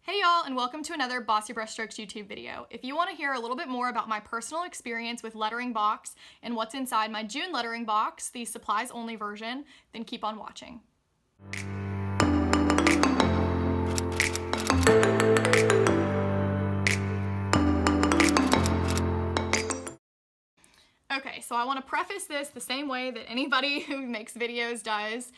Hey y'all, and welcome to another Bossy Brushstrokes YouTube video. If you want to hear a little bit more about my personal experience with lettering box and what's inside my June lettering box, the supplies only version, then keep on watching. Okay, so I want to preface this the same way that anybody who makes videos does.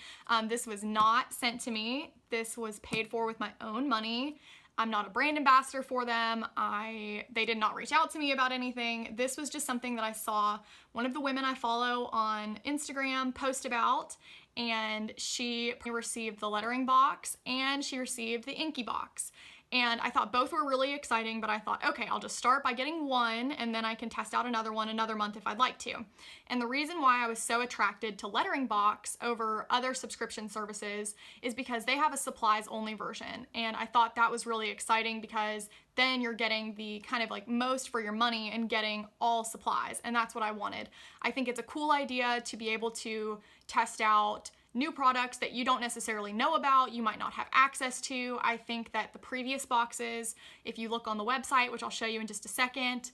This was not sent to me. This was paid for with my own money. I'm not a brand ambassador for them. They did not reach out to me about anything. This was just something that I saw one of the women I follow on Instagram post about, and she received the lettering box and she received the inky box. And I thought both were really exciting, but I thought, okay, I'll just start by getting one and then I can test out another one another month if I'd like to. And the reason why I was so attracted to lettering box over other subscription services is because they have a supplies only version. And I thought that was really exciting because then you're getting the kind of like most for your money and getting all supplies. And that's what I wanted. I think it's a cool idea to be able to test out new products that you don't necessarily know about, you might not have access to. I think that the previous boxes, if you look on the website, which I'll show you in just a second,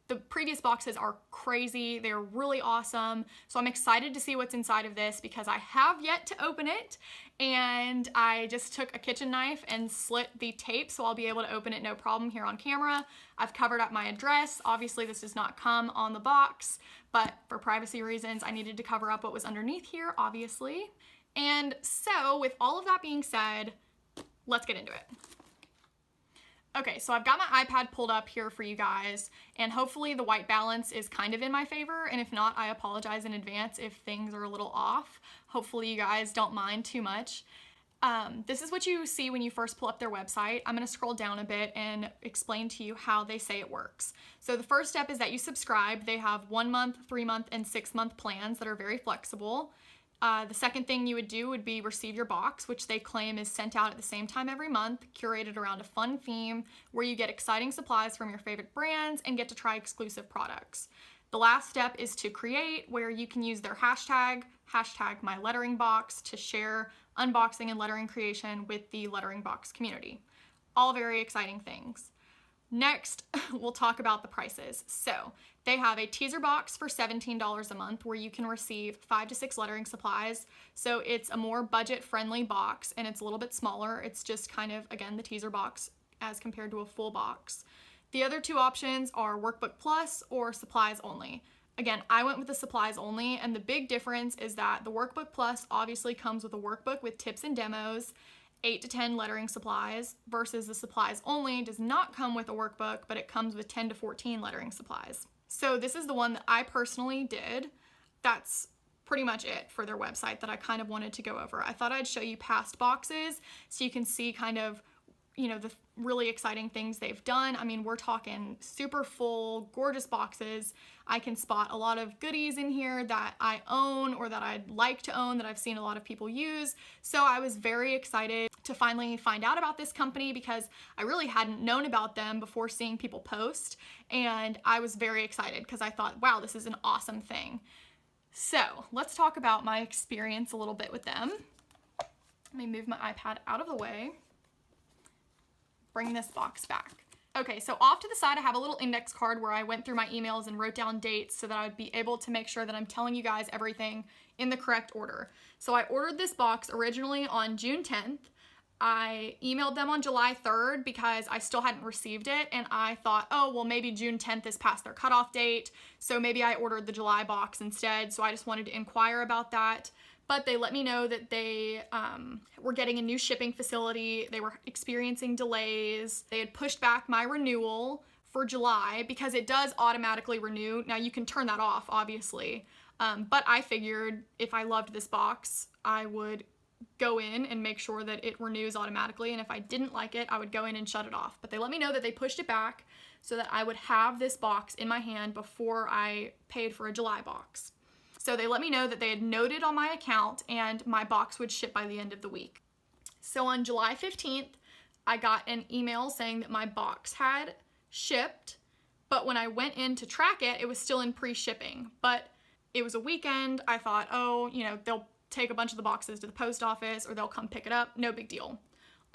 the previous boxes are crazy. They're really awesome. So I'm excited to see what's inside of this because I have yet to open it, and I just took a kitchen knife and slit the tape so I'll be able to open it no problem here on camera. I've covered up my address. Obviously this does not come on the box, but for privacy reasons I needed to cover up what was underneath here, obviously. And so with all of that being said, let's get into it. Okay, so I've got my iPad pulled up here for you guys, and hopefully the white balance is kind of in my favor, and if not, I apologize in advance if things are a little off. Hopefully you guys don't mind too much. This is what you see when you first pull up their website. I'm gonna scroll down a bit and explain to you how they say it works. So the first step is that you subscribe. They have 1 month, 3 month, and 6 month plans that are very flexible. The second thing you would do would be receive your box, which they claim is sent out at the same time every month, curated around a fun theme where you get exciting supplies from your favorite brands and get to try exclusive products. The last step is to create, where you can use their hashtag #myletteringbox, to share unboxing and lettering creation with the lettering box community. All very exciting things. Next, we'll talk about the prices. So they have a teaser box for $17 a month where you can receive 5 to 6 lettering supplies. So it's a more budget-friendly box and it's a little bit smaller. It's just kind of, again, the teaser box as compared to a full box. The other two options are Workbook Plus or Supplies Only. Again, I went with the Supplies Only, and the big difference is that the Workbook Plus obviously comes with a workbook with tips and demos, 8 to 10 lettering supplies, versus the Supplies Only does not come with a workbook, but it comes with 10 to 14 lettering supplies. So this is the one that I personally did. That's pretty much it for their website that I kind of wanted to go over. I thought I'd show you past boxes so you can see kind of, the really exciting things they've done. I mean, we're talking super full, gorgeous boxes. I can spot a lot of goodies in here that I own or that I'd like to own that I've seen a lot of people use. So I was very excited to finally find out about this company because I really hadn't known about them before seeing people post. And I was very excited because I thought, wow, this is an awesome thing. So let's talk about my experience a little bit with them. Let me move my iPad out of the way. Bring this box back. Okay, so off to the side I have a little index card where I went through my emails and wrote down dates so that I would be able to make sure that I'm telling you guys everything in the correct order. So I ordered this box originally on June 10th. I emailed them on July 3rd because I still hadn't received it, and I thought, oh, well, maybe June 10th is past their cutoff date, so maybe I ordered the July box instead, so I just wanted to inquire about that. But they let me know that they were getting a new shipping facility. They were experiencing delays. They had pushed back my renewal for July because it does automatically renew. Now you can turn that off, obviously. But I figured if I loved this box, I would go in and make sure that it renews automatically. And if I didn't like it, I would go in and shut it off. But they let me know that they pushed it back so that I would have this box in my hand before I paid for a July box. So they let me know that they had noted on my account and my box would ship by the end of the week. So on July 15th, I got an email saying that my box had shipped, but when I went in to track it, it was still in pre-shipping. But it was a weekend. I thought, oh, they'll take a bunch of the boxes to the post office or they'll come pick it up. No big deal.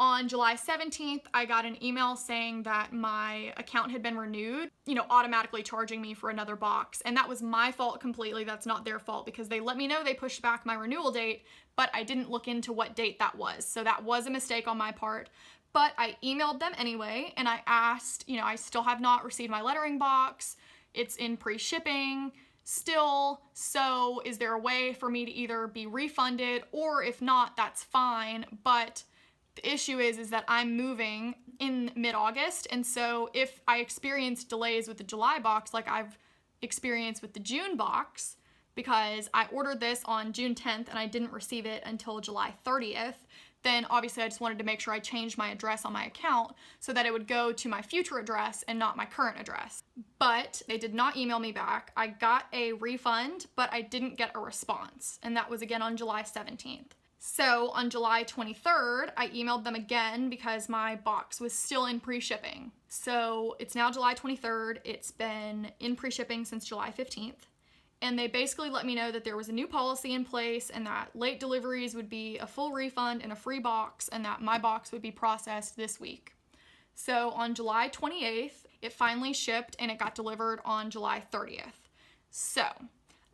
On July 17th, I got an email saying that my account had been renewed, you know, automatically charging me for another box. And that was my fault completely. That's not their fault because they let me know they pushed back my renewal date, but I didn't look into what date that was. So that was a mistake on my part. But I emailed them anyway, and I asked, you know, I still have not received my lettering box. It's in pre-shipping still. So is there a way for me to either be refunded, or if not, that's fine. But the issue is that I'm moving in mid-August, and so if I experience delays with the July box like I've experienced with the June box, because I ordered this on June 10th and I didn't receive it until July 30th, then obviously I just wanted to make sure I changed my address on my account so that it would go to my future address and not my current address. But they did not email me back. I got a refund, but I didn't get a response, and that was again on July 17th. So on July 23rd, I emailed them again because my box was still in pre-shipping. So it's now July 23rd. It's been in pre-shipping since July 15th. And they basically let me know that there was a new policy in place and that late deliveries would be a full refund and a free box, and that my box would be processed this week. So on July 28th, it finally shipped and it got delivered on July 30th. So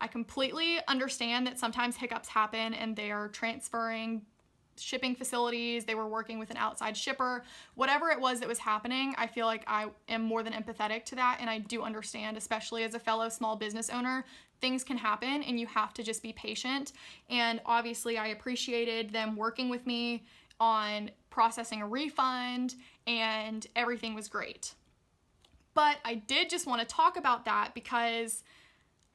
I completely understand that sometimes hiccups happen and they are transferring shipping facilities, they were working with an outside shipper, whatever it was that was happening. I feel like I am more than empathetic to that, and I do understand, especially as a fellow small business owner, things can happen and you have to just be patient. And obviously I appreciated them working with me on processing a refund, and everything was great. But I did just want to talk about that because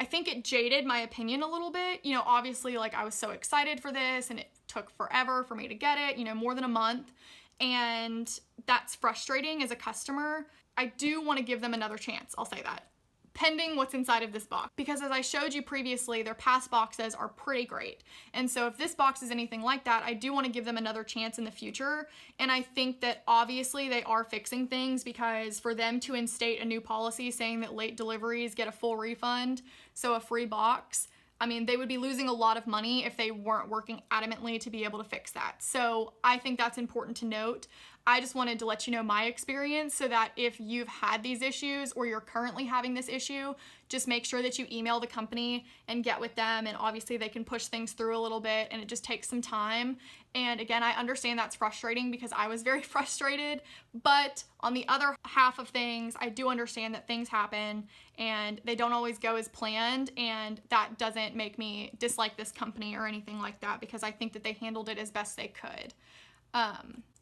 I think it jaded my opinion a little bit. You know, obviously, like, I was so excited for this and it took forever for me to get it, you know, more than a month. And that's frustrating as a customer. I do want to give them another chance, I'll say that, pending what's inside of this box. Because as I showed you previously, their past boxes are pretty great. And so if this box is anything like that, I do want to give them another chance in the future. And I think that obviously they are fixing things, because for them to instate a new policy saying that late deliveries get a full refund, so a free box, I mean, they would be losing a lot of money if they weren't working adamantly to be able to fix that. So I think that's important to note. I just wanted to let you know my experience so that if you've had these issues or you're currently having this issue, just make sure that you email the company and get with them, and obviously they can push things through a little bit, and it just takes some time. And again, I understand that's frustrating because I was very frustrated, but on the other half of things, I do understand that things happen and they don't always go as planned, and that doesn't make me dislike this company or anything like that, because I think that they handled it as best they could.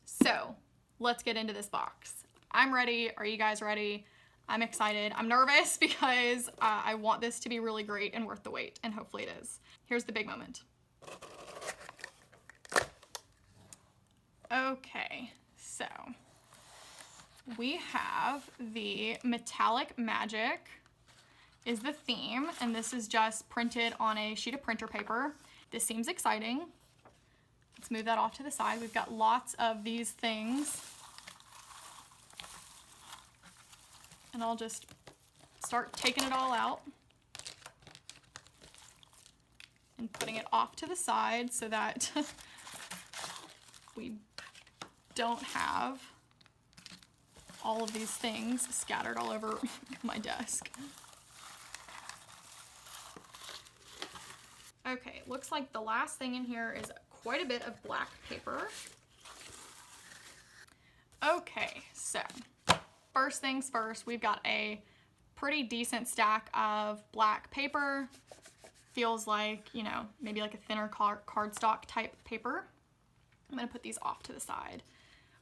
So let's get into this box. I'm ready. Are you guys ready? I'm excited. I'm nervous because I want this to be really great and worth the wait, and hopefully it is. Here's the big moment. Okay, so we have the Metallic Magic is the theme, and this is just printed on a sheet of printer paper. This seems exciting. Let's move that off to the side. We've got lots of these things. And I'll just start taking it all out and putting it off to the side so that we don't have all of these things scattered all over my desk. Okay, it looks like the last thing in here is quite a bit of black paper. Okay, so first things first, we've got a pretty decent stack of black paper. Feels like, you know, maybe like a thinner cardstock type paper. I'm gonna put these off to the side.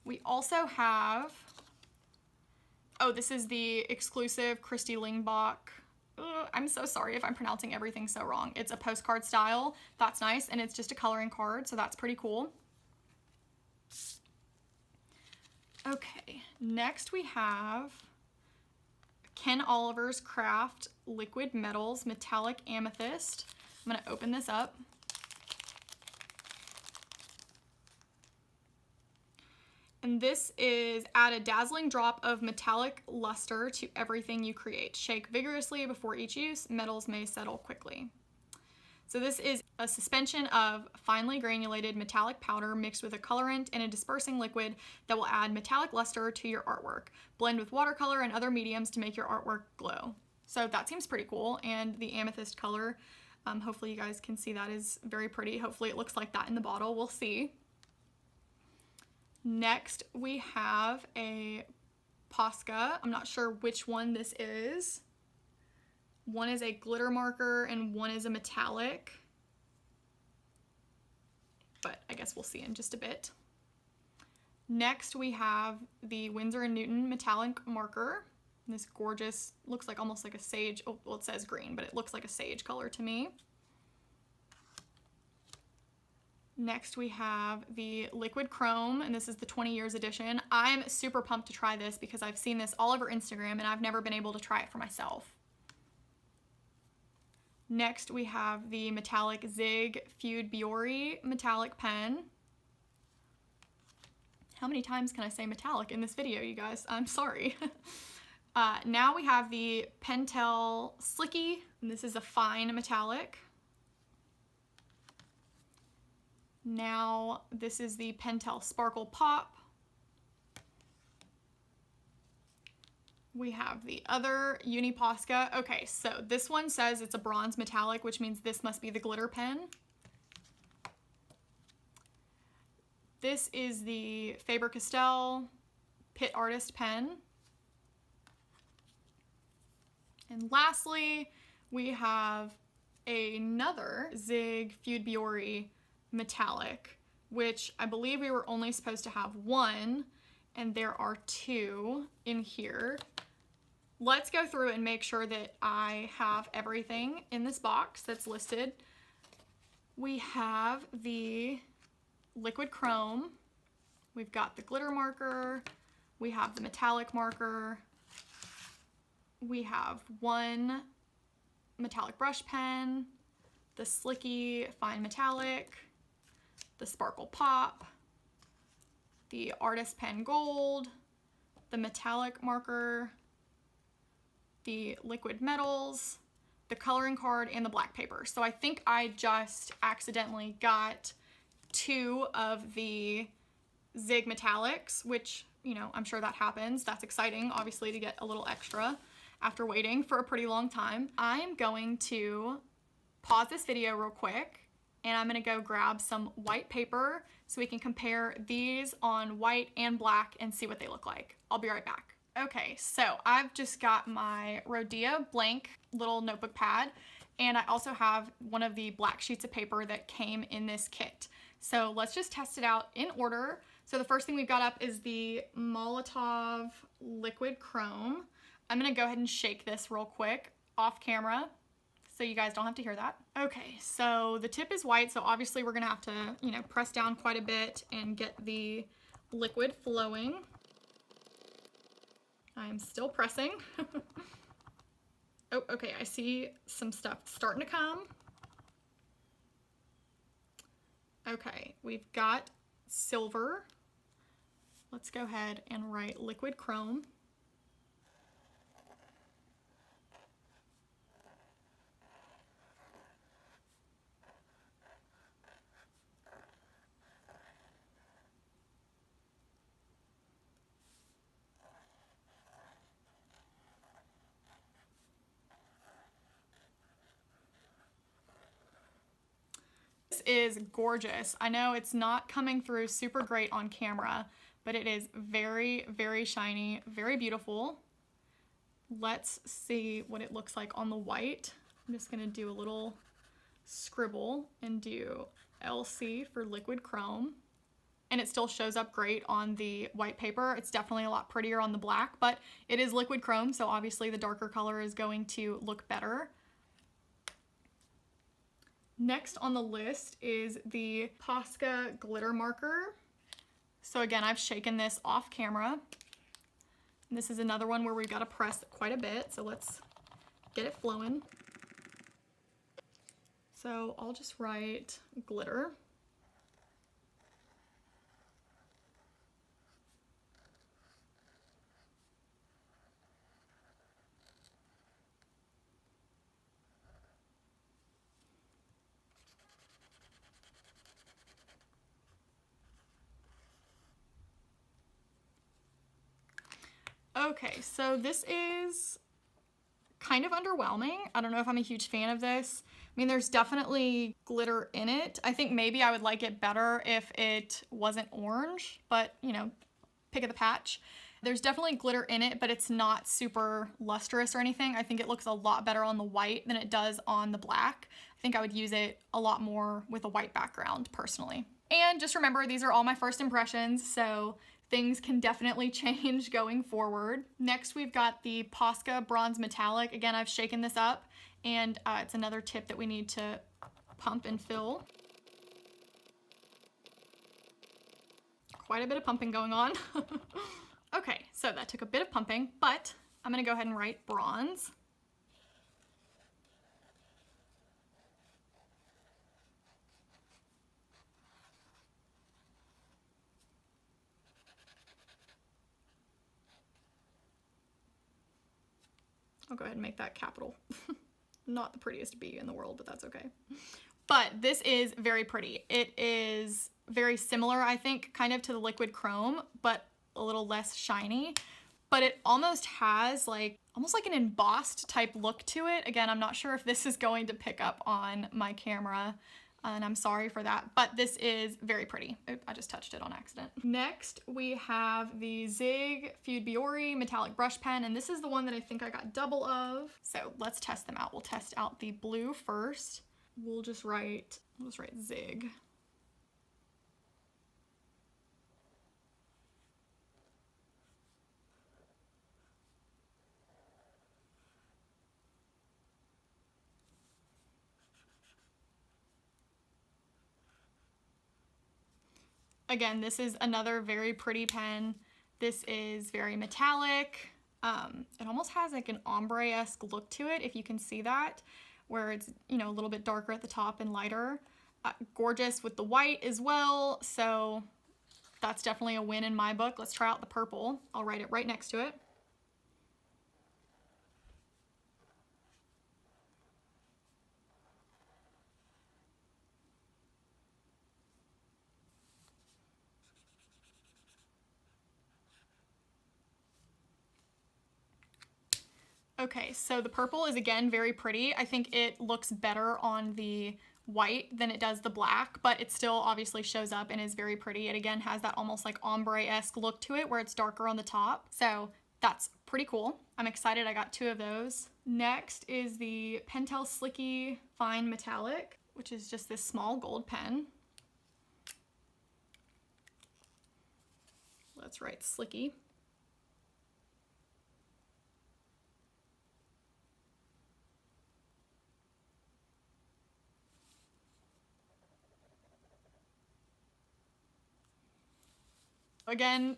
We also have, oh, this is the exclusive Christy Lingbach. I'm so sorry if I'm pronouncing everything so wrong. It's a postcard style. That's nice, and it's just a coloring card, so that's pretty cool. Okay, next we have Ken Oliver's Craft Liquid Metals Metallic Amethyst. I'm gonna open this up. And this is add a dazzling drop of metallic luster to everything you create. Shake vigorously before each use. Metals may settle quickly. So this is a suspension of finely granulated metallic powder mixed with a colorant and a dispersing liquid that will add metallic luster to your artwork. Blend with watercolor and other mediums to make your artwork glow. So that seems pretty cool, and the amethyst color, hopefully you guys can see that, is very pretty. Hopefully it looks like that in the bottle. We'll see. Next we have a Posca. I'm not sure which one this is. One is a glitter marker and one is a metallic, but I guess we'll see in just a bit. Next we have the Winsor & Newton metallic marker. This gorgeous, looks like almost like a sage, oh, well it says green, but it looks like a sage color to me. Next we have the liquid chrome, and this is the 20 years edition. I'm super pumped to try this because I've seen this all over Instagram and I've never been able to try it for myself. Next we have the metallic Zig Feud Biore metallic pen. How many times can I say metallic in this video, you guys? I'm sorry. Now we have the Pentel Slicky, and this is a fine metallic. Now this is the Pentel Sparkle Pop. We have the other Uni Posca. Okay, so this one says it's a bronze metallic, which means this must be the glitter pen. This is the Faber-Castell Pit Artist pen. And lastly, we have another Zig Feud Biore metallic, which I believe we were only supposed to have one, and there are two in here. Let's go through and make sure that I have everything in this box that's listed. We have the liquid chrome, we've got the glitter marker, we have the metallic marker, we have one metallic brush pen, the Slicky fine metallic, the Sparkle Pop, the Artist Pen Gold, the metallic marker, the liquid metals, the coloring card, and the black paper. So I think I just accidentally got two of the Zig metallics, which, you know, I'm sure that happens. That's exciting, obviously, to get a little extra after waiting for a pretty long time. I'm going to pause this video real quick and I'm gonna go grab some white paper so we can compare these on white and black and see what they look like. I'll be right back. Okay, so I've just got my Rodeo blank little notebook pad, and I also have one of the black sheets of paper that came in this kit. So let's just test it out in order. So the first thing we've got up is the Molotov liquid chrome. I'm gonna go ahead and shake this real quick off camera so you guys don't have to hear that. Okay, so the tip is white, so obviously we're gonna have to, you know, press down quite a bit and get the liquid flowing. I'm still pressing. Oh, okay, I see some stuff starting to come. Okay, we've got silver. Let's go ahead and write liquid chrome. This is gorgeous. I know it's not coming through super great on camera, but it is very, very shiny, very beautiful. Let's see what it looks like on the white. I'm just gonna do a little scribble and do LC for liquid chrome. And it still shows up great on the white paper. It's definitely a lot prettier on the black, but it is liquid chrome, so obviously the darker color is going to look better. Next on the list is the Posca glitter marker. So again, I've shaken this off camera. And this is another one where we've got to press quite a bit, so let's get it flowing. So I'll just write glitter. Okay, so this is kind of underwhelming. I don't know if I'm a huge fan of this. I mean, there's definitely glitter in it. I think maybe I would like it better if it wasn't orange, but you know, pick of the patch. There's definitely glitter in it, but it's not super lustrous or anything. I think it looks a lot better on the white than it does on the black. I think I would use it a lot more with a white background personally. And just remember, these are all my first impressions, so things can definitely change going forward. Next, we've got the Posca Bronze Metallic. Again, I've shaken this up, and it's another tip that we need to pump and fill. Quite a bit of pumping going on. Okay, so that took a bit of pumping, but I'm gonna go ahead and write bronze. I'll go ahead and make that capital. Not the prettiest B in the world, but that's okay. But this is very pretty. It is very similar, I think, kind of to the liquid chrome, but a little less shiny. But it almost has almost like an embossed type look to it. Again, I'm not sure if this is going to pick up on my camera, and I'm sorry for that, but this is very pretty. Oop, I just touched it on accident. Next, we have the Zig Feud Biore Metallic Brush Pen, and this is the one that I think I got double of. So let's test them out. We'll test out the blue first. We'll just write Zig. Again, this is another very pretty pen. This is very metallic. It almost has like an ombre-esque look to it, if you can see that, where it's, you know, a little bit darker at the top and lighter. Gorgeous with the white as well, so that's definitely a win in my book. Let's try out the purple. I'll write it right next to it. Okay, so the purple is again very pretty. I think it looks better on the white than it does the black, but it still obviously shows up and is very pretty. It again has that almost like ombre-esque look to it where it's darker on the top. So that's pretty cool. I'm excited I got 2 of those. Next is the Pentel Slicky Fine Metallic, which is just this small gold pen. Let's write Slicky. Again,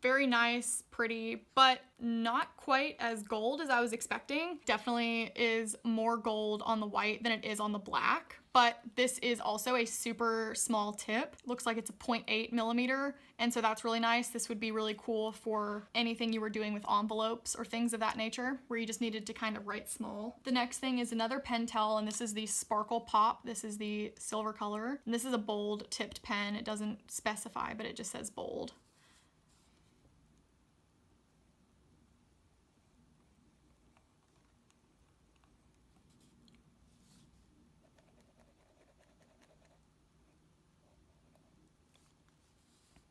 very nice, pretty, but not quite as gold as I was expecting. Definitely is more gold on the white than it is on the black, but this is also a super small tip. Looks like it's a 0.8 millimeter, and so that's really nice. This would be really cool for anything you were doing with envelopes or things of that nature, where you just needed to kind of write small. The next thing is another Pentel, and this is the Sparkle Pop. This is the silver color, and this is a bold tipped pen. It doesn't specify, but it just says bold.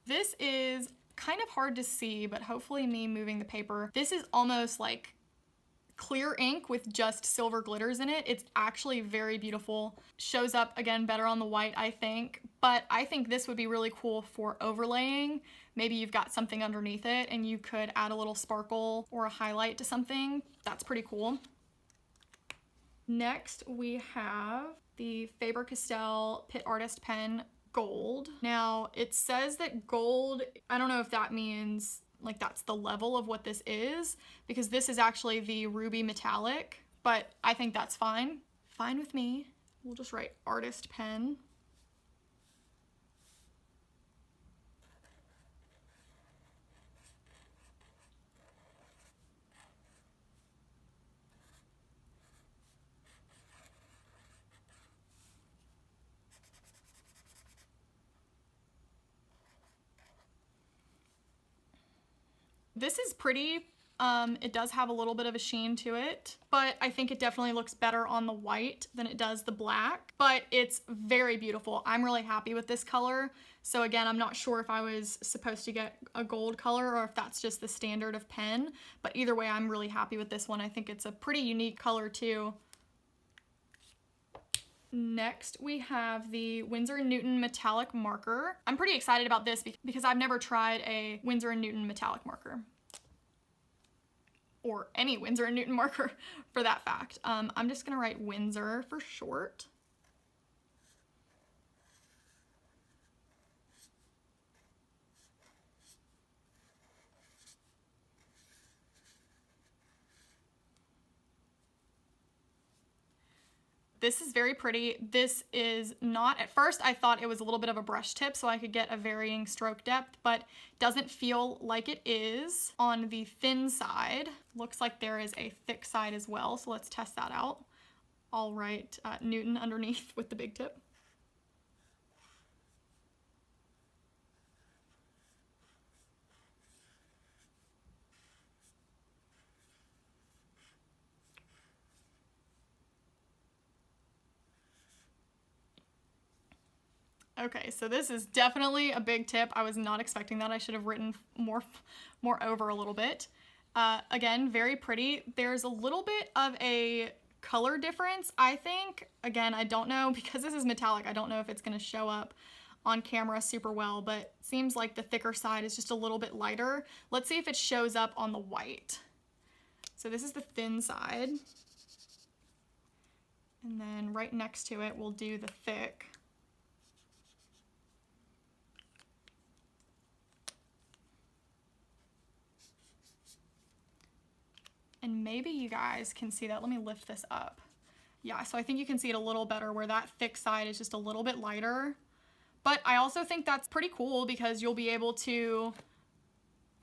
This is kind of hard to see, but hopefully me moving the paper. This is almost like clear ink with just silver glitters in it. It's actually very beautiful. Shows up again better on the white, I think, but I think this would be really cool for overlaying. Maybe you've got something underneath it and you could add a little sparkle or a highlight to something. That's pretty cool. Next, we have the Faber-Castell Pit Artist Pen Gold. Now, it says that gold, I don't know if that means like that's the level of what this is, because this is actually the Ruby Metallic, but I think that's fine. Fine with me. We'll just write Artist Pen. This is pretty. It does have a little bit of a sheen to it, but I think it definitely looks better on the white than it does the black, but it's very beautiful. I'm really happy with this color. So again, I'm not sure if I was supposed to get a gold color or if that's just the standard of pen, but either way, I'm really happy with this one. I think it's a pretty unique color too. Next, we have the Winsor & Newton metallic marker. I'm pretty excited about this because I've never tried a Winsor & Newton metallic marker, or any Winsor & Newton marker for that fact. I'm just gonna write Winsor for short. This is very pretty. This is not, at first I thought it was a little bit of a brush tip so I could get a varying stroke depth, but doesn't feel like it is on the thin side. Looks like there is a thick side as well, so let's test that out. I'll write Newton underneath with the big tip. Okay, so this is definitely a big tip. I was not expecting that. I should have written more over a little bit. Again, very pretty. There's a little bit of a color difference, I think. Again, I don't know, because this is metallic, I don't know if it's gonna show up on camera super well, but it seems like the thicker side is just a little bit lighter. Let's see if it shows up on the white. So this is the thin side. And then right next to it, we'll do the thick. And maybe you guys can see that. Let me lift this up. Yeah, so I think you can see it a little better where that thick side is just a little bit lighter. But I also think that's pretty cool because you'll be able to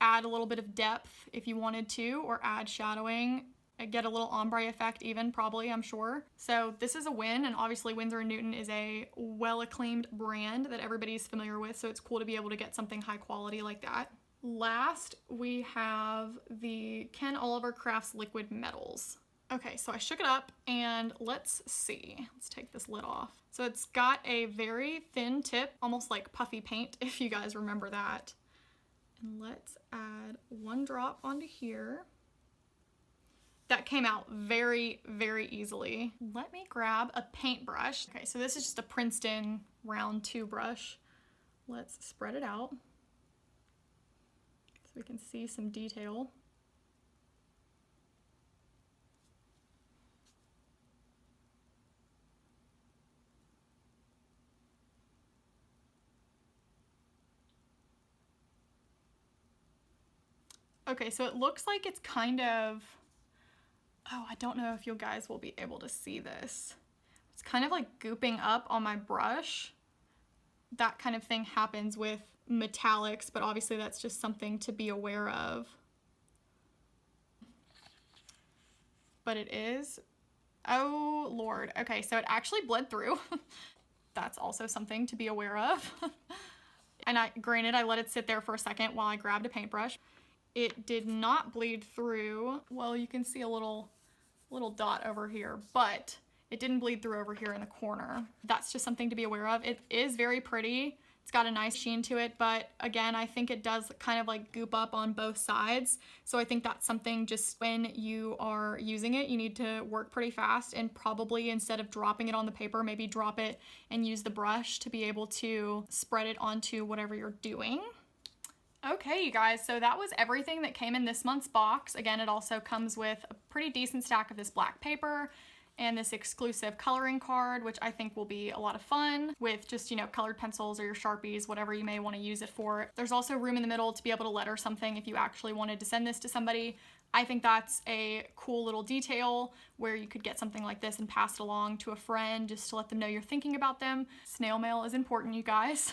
add a little bit of depth if you wanted to, or add shadowing, and get a little ombre effect even, probably, I'm sure. So this is a win, and obviously Winsor & Newton is a well-acclaimed brand that everybody's familiar with, so it's cool to be able to get something high quality like that. Last, we have the Ken Oliver Crafts Liquid Metals. Okay, so I shook it up and let's see. Let's take this lid off. So it's got a very thin tip, almost like puffy paint, if you guys remember that. And let's add one drop onto here. That came out very, very easily. Let me grab a paintbrush. Okay, so this is just a Princeton round 2 brush. Let's spread it out so we can see some detail. Okay, so it looks like it's kind of, oh, I don't know if you guys will be able to see this. It's kind of like gooping up on my brush. That kind of thing happens with metallics, but obviously that's just something to be aware of. But it is, oh Lord. Okay, so it actually bled through. That's also something to be aware of. And granted, I let it sit there for a second while I grabbed a paintbrush. It did not bleed through. Well, you can see a little dot over here, but it didn't bleed through over here in the corner. That's just something to be aware of. It is very pretty. It's got a nice sheen to it, but again, I think it does kind of like goop up on both sides. So I think that's something, just when you are using it, you need to work pretty fast, and probably instead of dropping it on the paper, maybe drop it and use the brush to be able to spread it onto whatever you're doing. Okay, you guys, so that was everything that came in this month's box. Again, it also comes with a pretty decent stack of this black paper and this exclusive coloring card, which I think will be a lot of fun with just, you know, colored pencils or your Sharpies, whatever you may want to use it for. There's also room in the middle to be able to letter something if you actually wanted to send this to somebody. I think that's a cool little detail where you could get something like this and pass it along to a friend just to let them know you're thinking about them. Snail mail is important, you guys.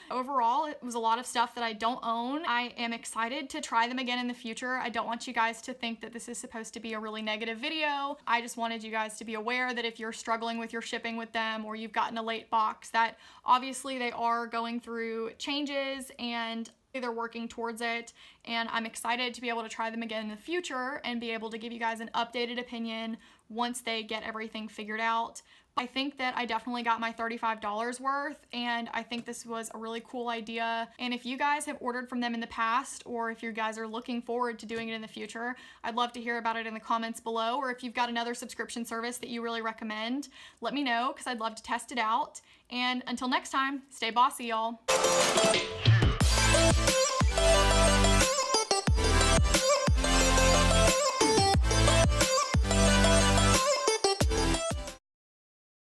Overall, it was a lot of stuff that I don't own. I am excited to try them again in the future. I don't want you guys to think that this is supposed to be a really negative video. I just wanted you guys to be aware that if you're struggling with your shipping with them, or you've gotten a late box, that obviously they are going through changes, and They're working towards it, and I'm excited to be able to try them again in the future and be able to give you guys an updated opinion once they get everything figured out. I think that I definitely got my $35 worth, and I think this was a really cool idea. And if you guys have ordered from them in the past, or if you guys are looking forward to doing it in the future, I'd love to hear about it in the comments below. Or if you've got another subscription service that you really recommend, let me know, because I'd love to test it out. And until next time, stay bossy, y'all.